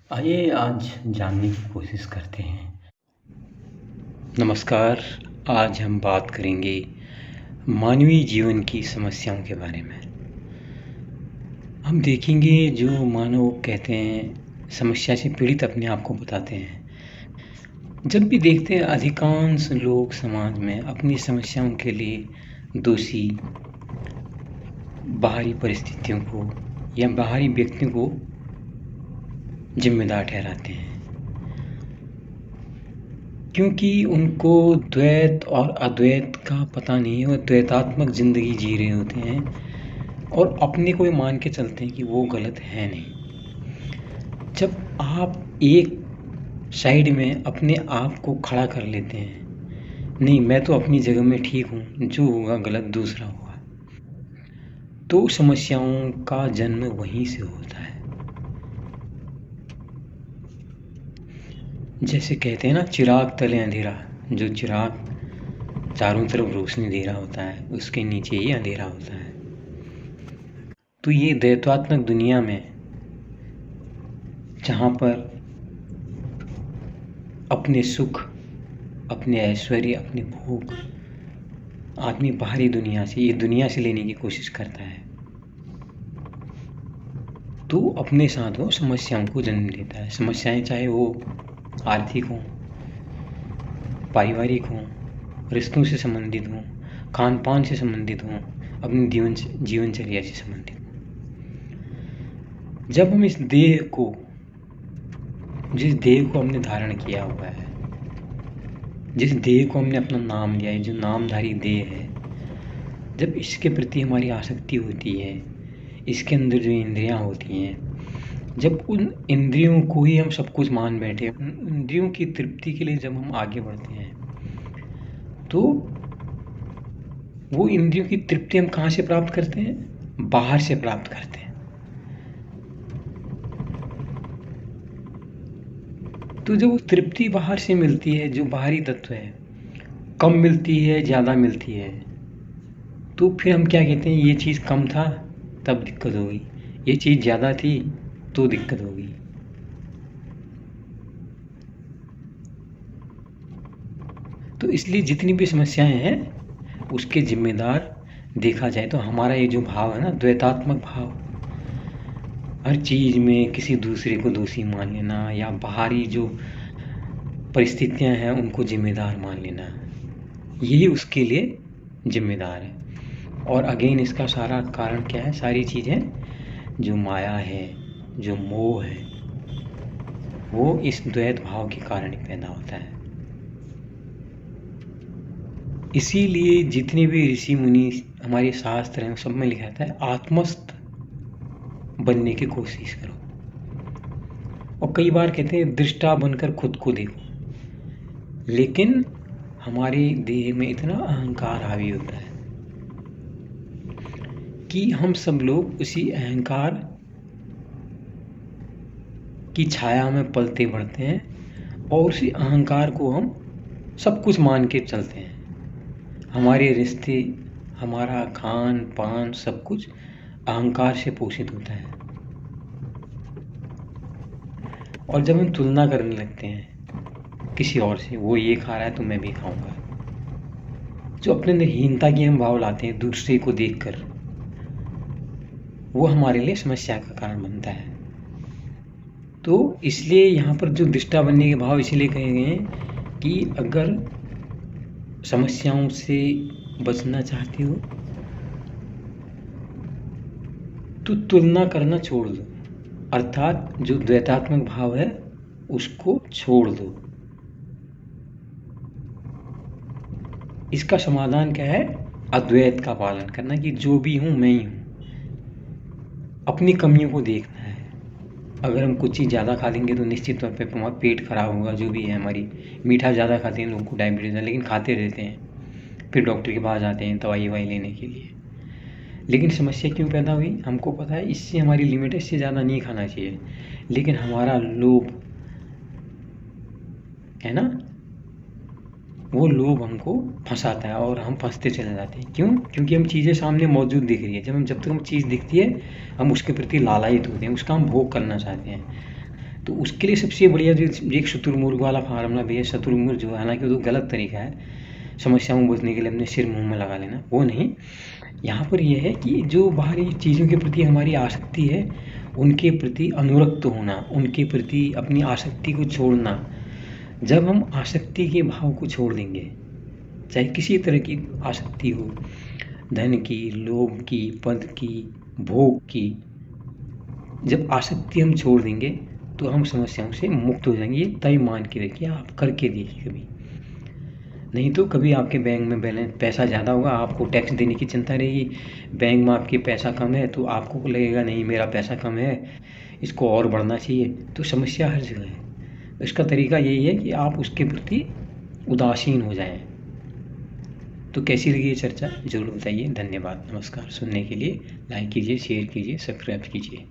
आइए आज जानने की कोशिश करते हैं। नमस्कार, आज हम बात करेंगे मानवीय जीवन की समस्याओं के बारे में। हम देखेंगे जो मानव कहते हैं समस्या से पीड़ित अपने आप को बताते हैं। जब भी देखते हैं अधिकांश लोग समाज में अपनी समस्याओं के लिए दोषी बाहरी परिस्थितियों को या बाहरी व्यक्तियों को जिम्मेदार ठहराते हैं, क्योंकि उनको द्वैत और अद्वैत का पता नहीं है। वो द्वैतात्मक ज़िंदगी जी रहे होते हैं और अपने को ही मान के चलते हैं कि वो गलत है नहीं। जब आप एक साइड में अपने आप को खड़ा कर लेते हैं, नहीं मैं तो अपनी जगह में ठीक हूँ, जो होगा गलत दूसरा होगा, तो समस्याओं का जन्म वहीं से होता है। जैसे कहते हैं ना, चिराग तले अंधेरा। जो चिराग चारों तरफ रोशनी दे रहा होता है, उसके नीचे ही अंधेरा होता है। तो ये द्वैतात्मक दुनिया में, जहाँ पर अपने सुख, अपने ऐश्वर्य, अपने भोग आदमी बाहरी दुनिया से, ये दुनिया से लेने की कोशिश करता है, तो अपने साथ वो समस्याओं को जन्म देता है। समस्याएं चाहे वो आर्थिक हों, पारिवारिक हों, रिश्तों से संबंधित हों, खान पान से संबंधित हों, अपनी जीवनचर्या से संबंधित हों। जब हम जिस देह को हमने धारण किया हुआ है, जिस देह को हमने अपना नाम लिया है, जो नामधारी देह है, जब इसके प्रति हमारी आसक्ति होती है, इसके अंदर जो इंद्रियां होती हैं, जब उन इंद्रियों को ही हम सब कुछ मान बैठे, इंद्रियों की तृप्ति के लिए जब हम आगे बढ़ते हैं, तो वो इंद्रियों की तृप्ति हम कहाँ से प्राप्त करते हैं? बाहर से प्राप्त करते हैं। तो जब वो तृप्ति बाहर से मिलती है, जो बाहरी तत्व है, कम मिलती है ज़्यादा मिलती है, तो फिर हम क्या कहते हैं? ये चीज़ कम था तब दिक्कत हो गई, ये चीज़ ज़्यादा थी तो दिक्कत हो गई। तो इसलिए जितनी भी समस्याएं हैं, उसके जिम्मेदार देखा जाए तो हमारा ये जो भाव है ना, द्वैतात्मक भाव, हर चीज़ में किसी दूसरे को दोषी मान लेना, या बाहरी जो परिस्थितियां हैं उनको जिम्मेदार मान लेना, यही उसके लिए जिम्मेदार है। और अगेन इसका सारा कारण क्या है? सारी चीज़ें जो माया है, जो मोह है, वो इस द्वैत भाव के कारण ही पैदा होता है। इसीलिए जितने भी ऋषि मुनि, हमारे शास्त्र हैं, सब में लिखा जाता है आत्मस्थ बनने की कोशिश करो। और कई बार कहते हैं दृष्टा बनकर खुद को देखो, लेकिन हमारे देह में इतना अहंकार हावी होता है कि हम सब लोग उसी अहंकार की छाया में पलते बढ़ते हैं और उसी अहंकार को हम सब कुछ मान के चलते हैं। हमारे रिश्ते, हमारा खान पान, सब कुछ अहंकार से पोषित होता है। और जब हम तुलना करने लगते हैं किसी और से, वो ये खा रहा है तो मैं भी खाऊंगा, जो अपने अंदर हीनता की हम भाव लाते हैं दूसरे को देखकर, वो हमारे लिए समस्या का कारण बनता है। तो इसलिए यहाँ पर जो दृष्टा बनने के भाव इसलिए कहे गए हैं कि अगर समस्याओं से बचना चाहते हो तो तुलना करना छोड़ दो, अर्थात जो द्वैतात्मक भाव है उसको छोड़ दो। इसका समाधान क्या है? अद्वैत का पालन करना, कि जो भी हूँ मैं ही हूँ। अपनी कमियों को देखना है। अगर हम कुछ चीज़ ज़्यादा खा लेंगे तो निश्चित तौर पे हमारा पेट खराब होगा, जो भी है हमारी। मीठा ज़्यादा खाते हैं लोगों को डायबिटीज़ है, लेकिन खाते रहते हैं, फिर डॉक्टर के पास जाते हैं दवाई लेने के लिए। लेकिन समस्या क्यों पैदा हुई? हमको पता है इससे हमारी लिमिट है, इससे ज़्यादा नहीं खाना चाहिए, लेकिन हमारा लोभ है ना, वो लोभ हमको फंसाता है और हम फंसते चले जाते हैं। क्यों? क्योंकि हम चीज़ें सामने मौजूद दिख रही है, जब तक हम चीज़ दिखती है हम उसके प्रति लालायित होते हैं, उसका हम भोग करना चाहते हैं। तो उसके लिए सबसे बढ़िया जो एक शुतुरमुर्ग वाला फार्मूला भी है, शुतुरमुर्ग जो है, हालांकि वो तो गलत तरीका है समस्याओं में बचने के लिए अपने सिर मुंह में लगा लेना, वो नहीं। यहाँ पर यह है कि जो बाहरी चीज़ों के प्रति हमारी आसक्ति है उनके प्रति अनुरक्त होना, उनके प्रति अपनी आसक्ति को छोड़ना। जब हम आसक्ति के भाव को छोड़ देंगे, चाहे किसी तरह की आसक्ति हो, धन की, लोभ की, पद की, भोग की, जब आसक्ति हम छोड़ देंगे तो हम समस्याओं से मुक्त हो जाएंगे। ये तय मान के रखिए, आप करके देखिए कभी। नहीं तो कभी आपके बैंक में बैलेंस पैसा ज़्यादा होगा, आपको टैक्स देने की चिंता रहेगी, बैंक में आपके पैसा कम है तो आपको लगेगा नहीं मेरा पैसा कम है, इसको और बढ़ना चाहिए, तो समस्या हर जगह है। इसका तरीका यही है कि आप उसके प्रति उदासीन हो जाएं। तो कैसी लगी ये चर्चा ज़रूर बताइए। धन्यवाद, नमस्कार। सुनने के लिए लाइक कीजिए, शेयर कीजिए, सब्सक्राइब कीजिए।